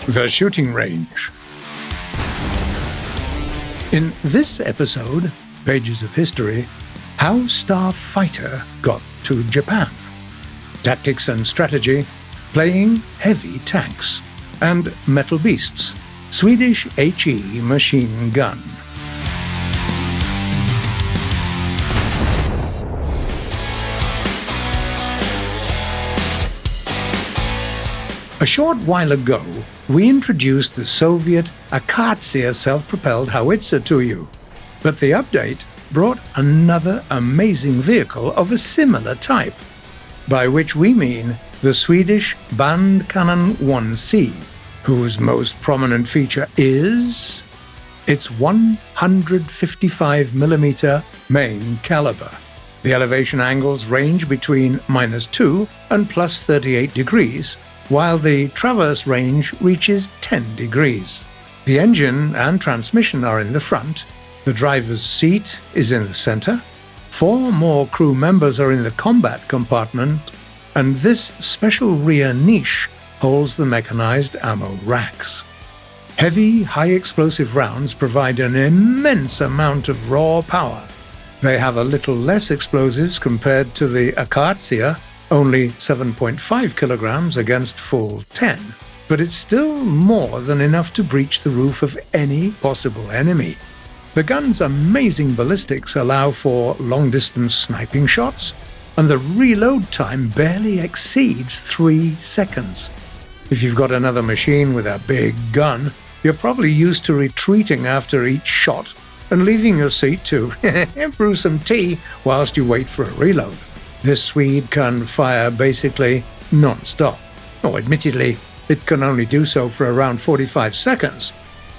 The shooting range. In this episode, Pages of History, how Starfighter got to Japan. Tactics and strategy, playing heavy tanks, and Metal Beasts, Swedish HE machine gun. A short while ago, we introduced the Soviet Akatsiya self-propelled howitzer to you, but the update brought another amazing vehicle of a similar type, by which we mean the Swedish Bandkanon 1C, whose most prominent feature is its 155mm main caliber. The elevation angles range between -2 and +38 degrees, while the traverse range reaches 10 degrees. The engine and transmission are in the front, the driver's seat is in the center, 4 more crew members are in the combat compartment, and this special rear niche holds the mechanized ammo racks. Heavy, high-explosive rounds provide an immense amount of raw power. They have a little less explosives compared to the Akatsiya, only 7.5 kilograms against full 10, but it's still more than enough to breach the roof of any possible enemy. The gun's amazing ballistics allow for long-distance sniping shots, and the reload time barely exceeds 3 seconds. If you've got another machine with a big gun, you're probably used to retreating after each shot and leaving your seat to brew some tea whilst you wait for a reload. This Swede can fire basically non-stop. Admittedly, it can only do so for around 45 seconds.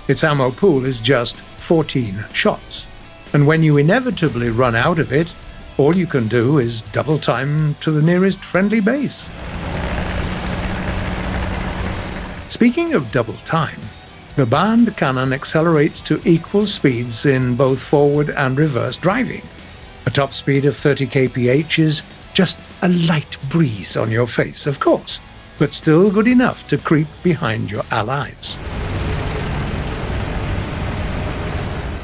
Its ammo pool is just 14 shots. And when you inevitably run out of it, all you can do is double time to the nearest friendly base. Speaking of double time, the Bandkanon accelerates to equal speeds in both forward and reverse driving. A top speed of 30 kph is just a light breeze on your face, of course, but still good enough to creep behind your allies.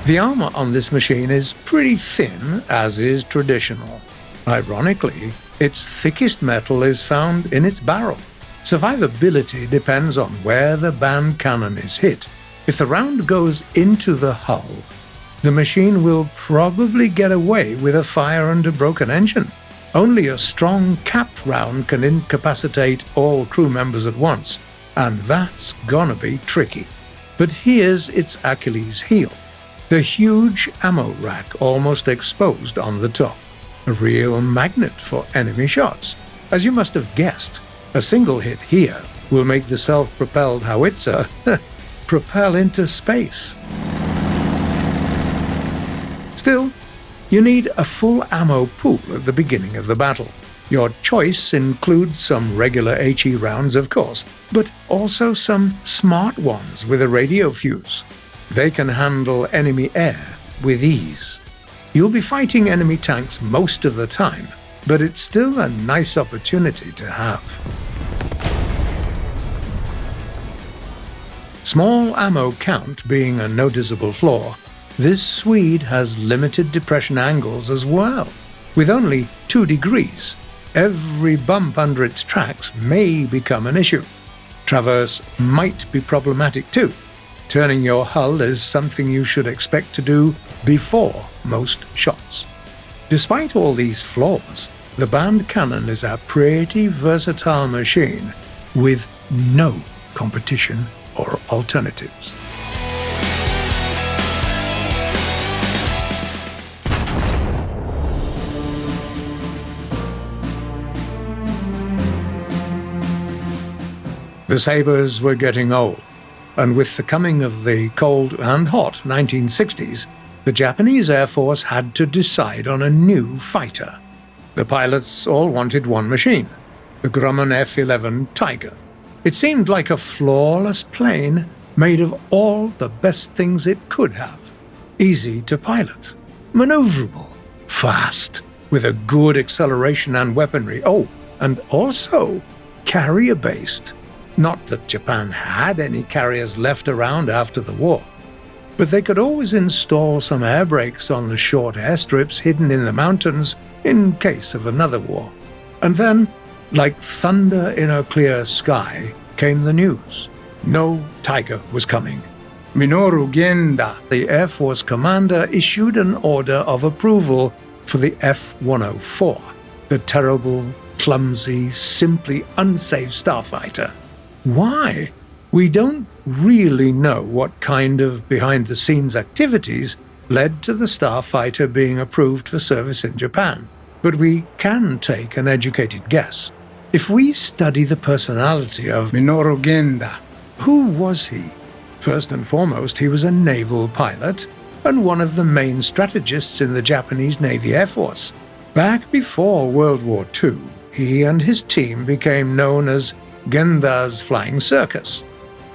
The armor on this machine is pretty thin, as is traditional. Ironically, its thickest metal is found in its barrel. Survivability depends on where the Bandkanon is hit. If the round goes into the hull, the machine will probably get away with a fire and a broken engine. Only a strong capped round can incapacitate all crew members at once, and that's gonna be tricky. But here's its Achilles heel: the huge ammo rack almost exposed on the top, a real magnet for enemy shots. As you must have guessed, a single hit here will make the self-propelled howitzer propel into space. Still, you need a full ammo pool at the beginning of the battle. Your choice includes some regular HE rounds, of course, but also some smart ones with a radio fuse. They can handle enemy air with ease. You'll be fighting enemy tanks most of the time, but it's still a nice opportunity to have. Small ammo count being a noticeable flaw, this Swede has limited depression angles as well. With only 2 degrees, every bump under its tracks may become an issue. Traverse might be problematic too. Turning your hull is something you should expect to do before most shots. Despite all these flaws, the Bandkanon is a pretty versatile machine with no competition or alternatives. The sabers were getting old, and with the coming of the cold and hot 1960s, the Japanese Air Force had to decide on a new fighter. The pilots all wanted one machine, the Grumman F-11 Tiger. It seemed like a flawless plane made of all the best things it could have. Easy to pilot, maneuverable, fast, with a good acceleration and weaponry. Oh, and also carrier-based. Not that Japan had any carriers left around after the war, but they could always install some air brakes on the short airstrips hidden in the mountains in case of another war. And then, like thunder in a clear sky, came the news. No Tiger was coming. Minoru Genda, the Air Force commander, issued an order of approval for the F-104, the terrible, clumsy, simply unsafe Starfighter. Why? We don't really know what kind of behind-the-scenes activities led to the Starfighter being approved for service in Japan, but we can take an educated guess. If we study the personality of Minoru Genda, who was he? First and foremost, he was a naval pilot and one of the main strategists in the Japanese Navy Air Force. Back before World War II, he and his team became known as Genda's Flying Circus.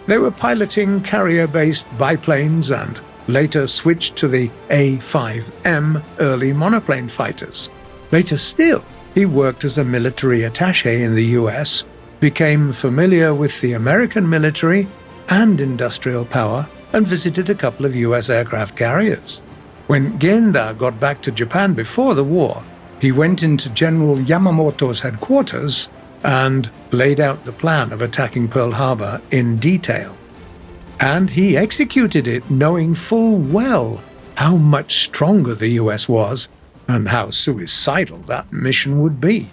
They were piloting carrier-based biplanes and later switched to the A-5M early monoplane fighters. Later still, he worked as a military attaché in the US, became familiar with the American military and industrial power, and visited a couple of US aircraft carriers. When Genda got back to Japan before the war, he went into General Yamamoto's headquarters and laid out the plan of attacking Pearl Harbor in detail. And he executed it knowing full well how much stronger the US was and how suicidal that mission would be.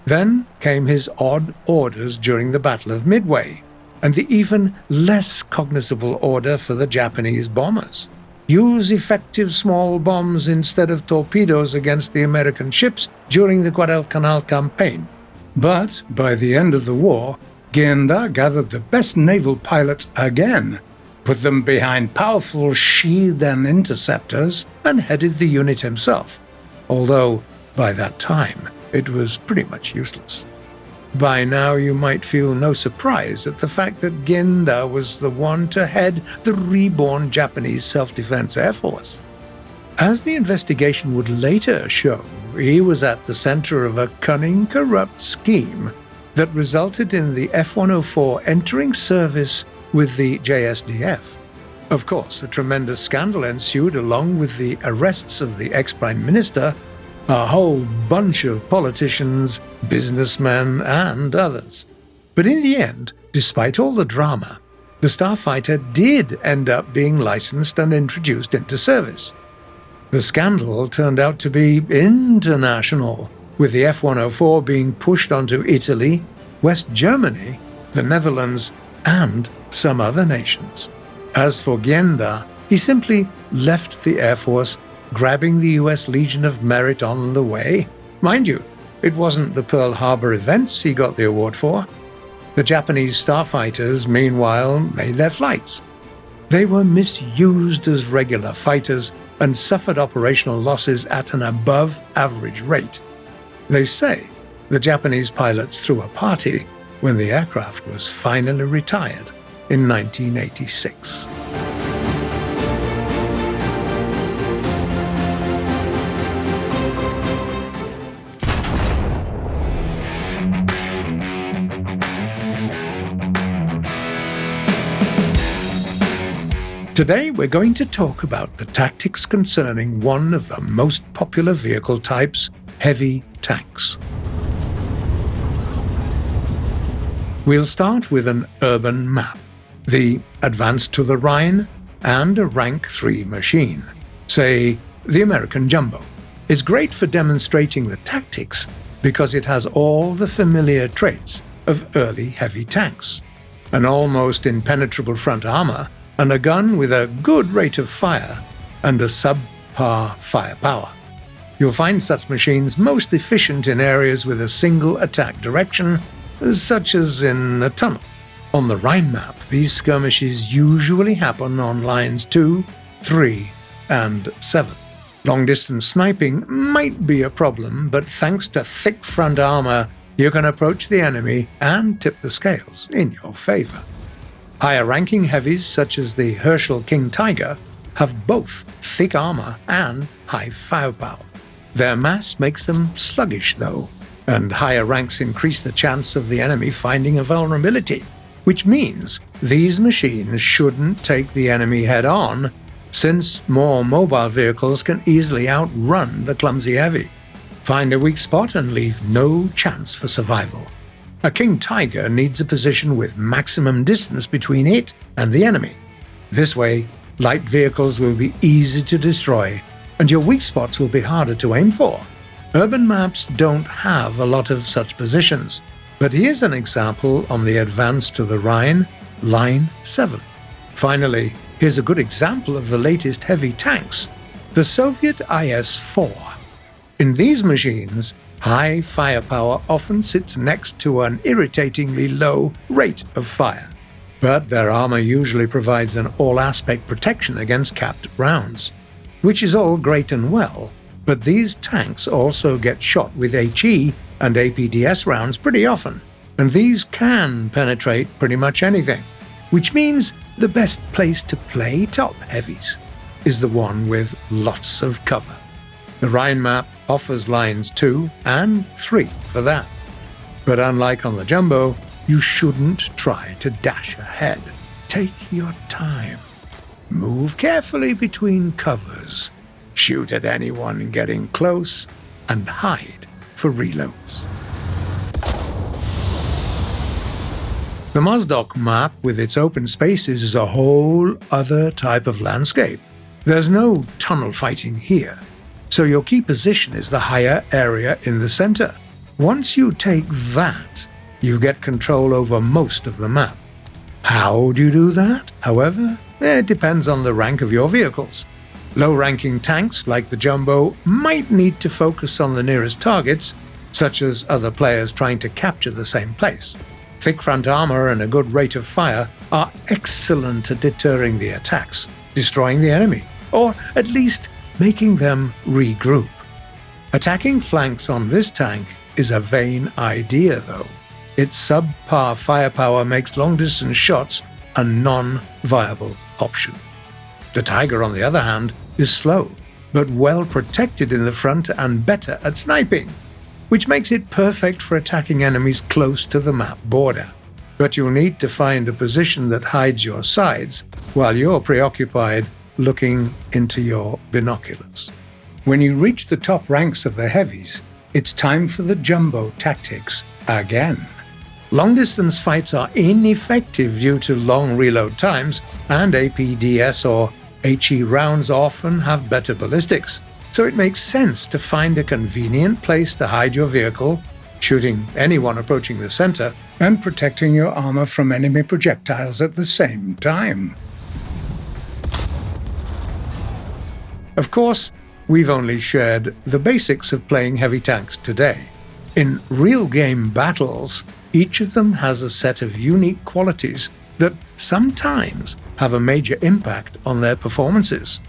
Then came his odd orders during the Battle of Midway, and the even less cognizable order for the Japanese bombers. Use effective small bombs instead of torpedoes against the American ships during the Guadalcanal campaign. But by the end of the war, Genda gathered the best naval pilots again, put them behind powerful Shiden interceptors, and headed the unit himself, although by that time it was pretty much useless. By now you might feel no surprise at the fact that Genda was the one to head the reborn Japanese Self-Defense Air Force. As the investigation would later show, he was at the center of a cunning, corrupt scheme that resulted in the F-104 entering service with the JSDF. Of course, a tremendous scandal ensued along with the arrests of the ex-Prime Minister, a whole bunch of politicians, businessmen, and others. But in the end, despite all the drama, the Starfighter did end up being licensed and introduced into service. The scandal turned out to be international, with the F-104 being pushed onto Italy, West Germany, the Netherlands, and some other nations. As for Genda, he simply left the Air Force, grabbing the US Legion of Merit on the way. Mind you, it wasn't the Pearl Harbor events he got the award for. The Japanese starfighters, meanwhile, made their flights. They were misused as regular fighters and suffered operational losses at an above-average rate. They say the Japanese pilots threw a party when the aircraft was finally retired in 1986. Today we're going to talk about the tactics concerning one of the most popular vehicle types, heavy tanks. We'll start with an urban map, the Advance to the Rhine, and a Rank 3 machine. Say, the American Jumbo. Is great for demonstrating the tactics because it has all the familiar traits of early heavy tanks. An almost impenetrable front armor, and a gun with a good rate of fire and a subpar firepower. You'll find such machines most efficient in areas with a single attack direction, such as in a tunnel. On the Rhine map, these skirmishes usually happen on lines 2, 3, and 7. Long-distance sniping might be a problem, but thanks to thick front armor, you can approach the enemy and tip the scales in your favor. Higher-ranking heavies, such as the Herschel King Tiger, have both thick armor and high firepower. Their mass makes them sluggish, though, and higher ranks increase the chance of the enemy finding a vulnerability. which means these machines shouldn't take the enemy head-on, since more mobile vehicles can easily outrun the clumsy heavy. Find a weak spot and leave no chance for survival. A King Tiger needs a position with maximum distance between it and the enemy. This way, light vehicles will be easy to destroy, and your weak spots will be harder to aim for. Urban maps don't have a lot of such positions, but here's an example on the advance to the Rhine, Line 7. Finally, here's a good example of the latest heavy tanks, the Soviet IS-4. In these machines, high firepower often sits next to an irritatingly low rate of fire, but their armor usually provides an all-aspect protection against capped rounds, which is all great and well, but these tanks also get shot with HE and APDS rounds pretty often, and these can penetrate pretty much anything, which means the best place to play top heavies is the one with lots of cover. The Rhine map offers lines 2 and 3 for that. But unlike on the Jumbo, you shouldn't try to dash ahead. Take your time. Move carefully between covers. Shoot at anyone getting close, and hide for reloads. The Mozdok map with its open spaces is a whole other type of landscape. There's no tunnel fighting here, so your key position is the higher area in the center. Once you take that, you get control over most of the map. How do you do that, however? It depends on the rank of your vehicles. Low-ranking tanks like the Jumbo might need to focus on the nearest targets, such as other players trying to capture the same place. Thick front armor and a good rate of fire are excellent at deterring the attacks, destroying the enemy, or at least making them regroup. Attacking flanks on this tank is a vain idea, though. Its subpar firepower makes long-distance shots a non-viable option. The Tiger, on the other hand, is slow, but well protected in the front and better at sniping, which makes it perfect for attacking enemies close to the map border. But you'll need to find a position that hides your sides while you're preoccupied looking into your binoculars. When you reach the top ranks of the heavies, it's time for the Jumbo tactics again. Long-distance fights are ineffective due to long reload times, and APDS or HE rounds often have better ballistics, so it makes sense to find a convenient place to hide your vehicle, shooting anyone approaching the center, and protecting your armor from enemy projectiles at the same time. Of course, we've only shared the basics of playing heavy tanks today. In real-game battles, each of them has a set of unique qualities that sometimes have a major impact on their performances,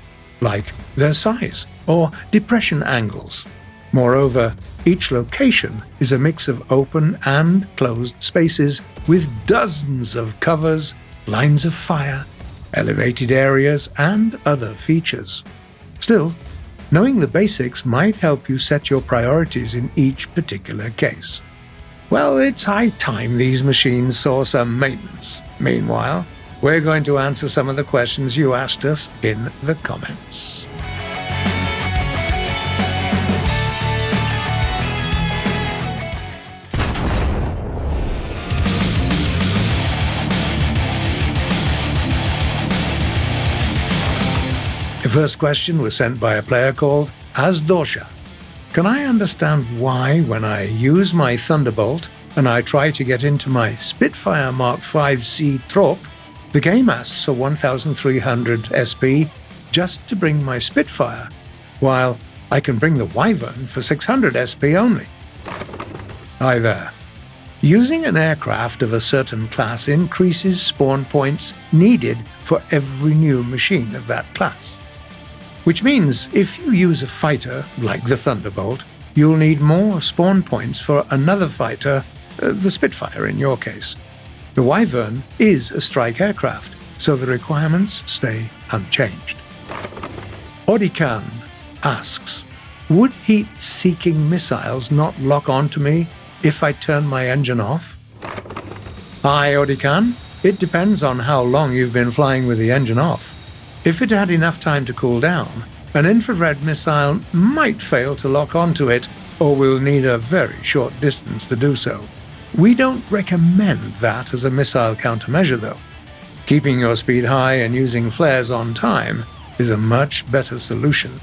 like their size or depression angles. Moreover, each location is a mix of open and closed spaces with dozens of covers, lines of fire, elevated areas, and other features. Still, knowing the basics might help you set your priorities in each particular case. Well, it's high time these machines saw some maintenance. Meanwhile, we're going to answer some of the questions you asked us in the comments. The first question was sent by a player called Asdosha. Can I understand why, when I use my Thunderbolt and I try to get into my Spitfire Mark 5C Trop, the game asks for 1300 SP just to bring my Spitfire, while I can bring the Wyvern for 600 SP only? Hi there. Using an aircraft of a certain class increases spawn points needed for every new machine of that class. Which means if you use a fighter, like the Thunderbolt, you'll need more spawn points for another fighter, the Spitfire in your case. The Wyvern is a strike aircraft, so the requirements stay unchanged. Odikan asks, would heat-seeking missiles not lock onto me if I turn my engine off? Hi, Odikan. It depends on how long you've been flying with the engine off. If it had enough time to cool down, an infrared missile might fail to lock onto it, or will need a very short distance to do so. We don't recommend that as a missile countermeasure, though. Keeping your speed high and using flares on time is a much better solution.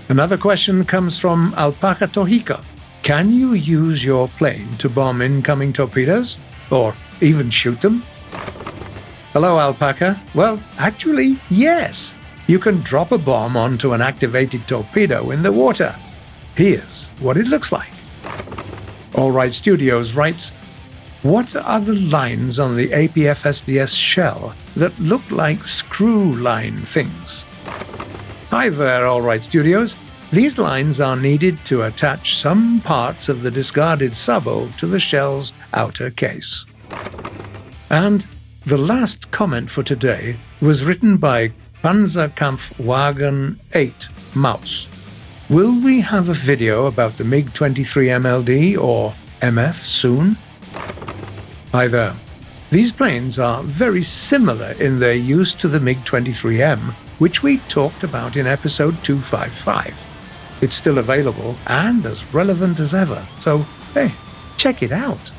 Another question comes from Alpaca Tohika. Can you use your plane to bomb incoming torpedoes? Or even shoot them? Hello, Alpaca. Well, actually, yes. You can drop a bomb onto an activated torpedo in the water. Here's what it looks like. All Right Studios writes, what are the lines on the APF-SDS shell that look like screw line things? Hi there, All Right Studios. These lines are needed to attach some parts of the discarded sub-O to the shell's outer case. And the last comment for today was written by Panzerkampfwagen 8 Maus. Will we have a video about the MiG-23 MLD or MF soon? Hi there. These planes are very similar in their use to the MiG-23M, which we talked about in episode 255. It's still available and as relevant as ever, so hey, check it out.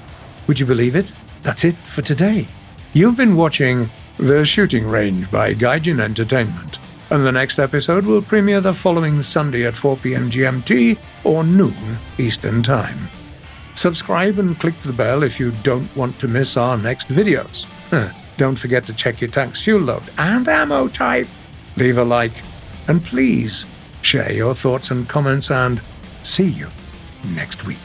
Would you believe it? That's it for today. You've been watching The Shooting Range by Gaijin Entertainment, and the next episode will premiere the following Sunday at 4 p.m. GMT or noon Eastern Time. Subscribe and click the bell if you don't want to miss our next videos. Don't forget to check your tank's fuel load and ammo type. Leave a like, and please share your thoughts and comments, and see you next week.